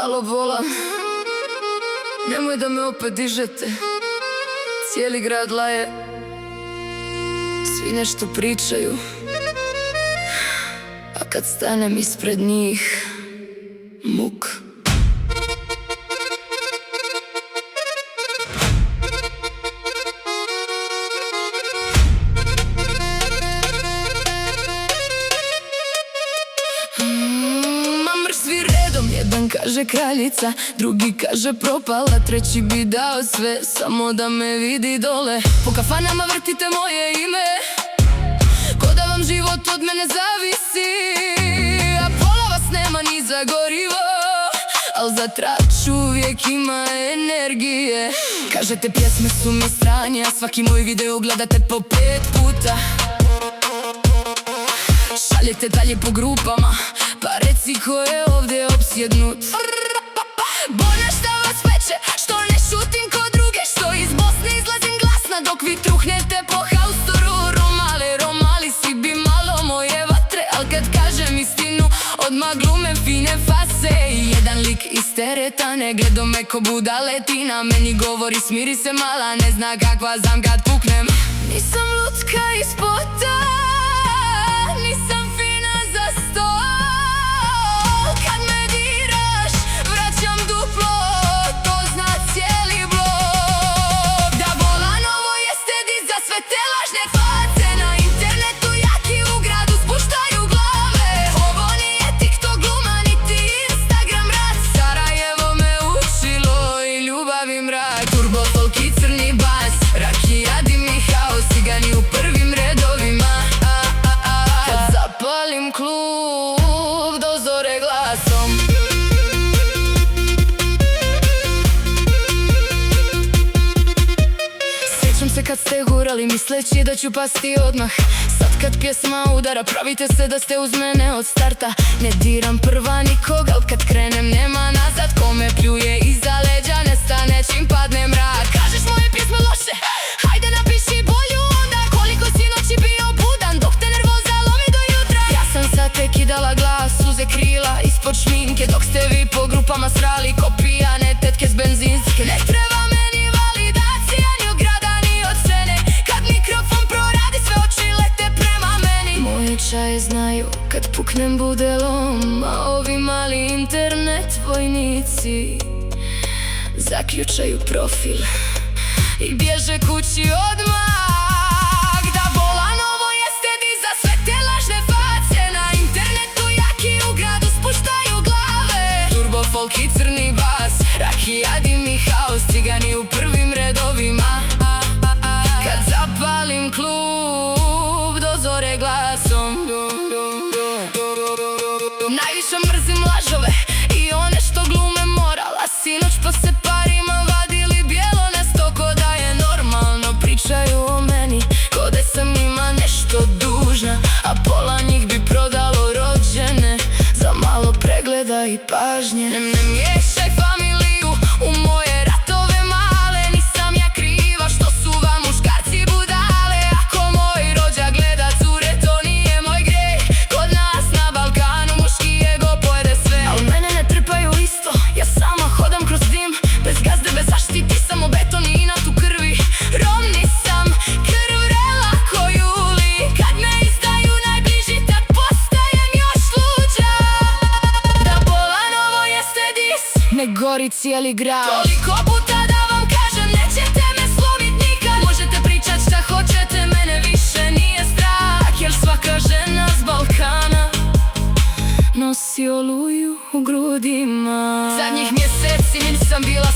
Alo volan, nemoj da me opet dižete. Cijeli grad laje, svi nešto pričaju, a kad stanem ispred njih, muk. Svi redom, jedan kaže kraljica, drugi kaže propala, treći bi dao sve samo da me vidi dole. Po kafanama vrtite moje ime, ko da vam život od mene zavisi, a pola vas nema ni za gorivo, al za trač uvijek ima energije. Kažete pjesme su mi stranje, a svaki moj video gledate po 5 puta. Šaljete dalje po grupama, pa reci ko je ovdje opsjednut. Bolje šta vas peče, što ne šutim ko druge, što iz Bosne izlazim glasna dok vi truhnete po haustoru. Romali si bi malo moje vatre, al kad kažem istinu odmah glumem fine fase. I jedan lik iz teretane gledo me ko budaletina, meni govori smiri se mala, ne zna kakva znam kad puknem. Nisam lutka iz spota, nisam fina za stol, kad me diraš vraćam duplo, to zna cijeli blok. Da volan ovo jeste di za sve te lažne face, na internetu jaki u gradu spuštaju glave. Ovo nije TikTok gluma niti Instagram rad, Sarajevo me učilo i ljubav i mrak. Turbo folk i crni bas, rakija dim i haos, cigani u prvim redovima. Kad zapalim klub do zore glasom. Sjećam se kad ste gurali misleći da ću pasti odmah. Sad kad pjesma udara pravite se da ste uz mene od starta. Ne diram prva nikog, al kad krenem nema nazad. Ko me pljuje iza leđa nestane čim padne mrak. Kažeš moje pjesme loše, hajde napiši bolju onda. Koliko si noći bio budan dok te nervoza lomi do jutra. Ja sam sad tek kidala glas, suze krila ispod šminke, dok ste vi po grupama srali ko pijane tetke s benzinske. Ne treba meni validacija ni od grada ni od scene, kad mikrofon proradi sve oči lete prema meni. Moje čaje znaju kad puknem bude lom, a ovi mali internet vojnici zaključaju profil i bježe kući odmah. Da volan ovo jeste di za sve te lažne face, na internetu jaki u gradu spuštaju glave. Turbo folk i crni bas, rakija dim i haos, cigani u prvim redovima. Kad zapalim klub do zore glasom. Najviše mrzim lažove i one što glume moral, a sinoć po separima vadili bijelo nesto ko da je normalno. Pričaju o meni ko da sam njima nešto dužna, a pola njih bi prodalo rođene za malo pregleda i pažnje. Ne miješaj familiju u moje ratove male, nisam ja kriva što su vam muškarci budale. Ako moj rođak gleda cure, to nije moj greh. Kod nas na Balkanu muški ego pojede sve, al mene ne trpaju isto, ja sama hodam kroz dim, bez gazde, bez zaštiti, samo beton i inat u krvi. Rom nisam, krv vrela ko Juli, kad me izdaju najbliži tad postajem još luđa. Da bolan ovo jeste dis, ne gori cijeli grad. Toliko puta da vam kažem nećete me slomit nikad. Možete pričat šta hoćete, mene više nije strah, jer svaka žena s Balkana nosi oluju u grudima. Zadnjih mjeseci nisam bila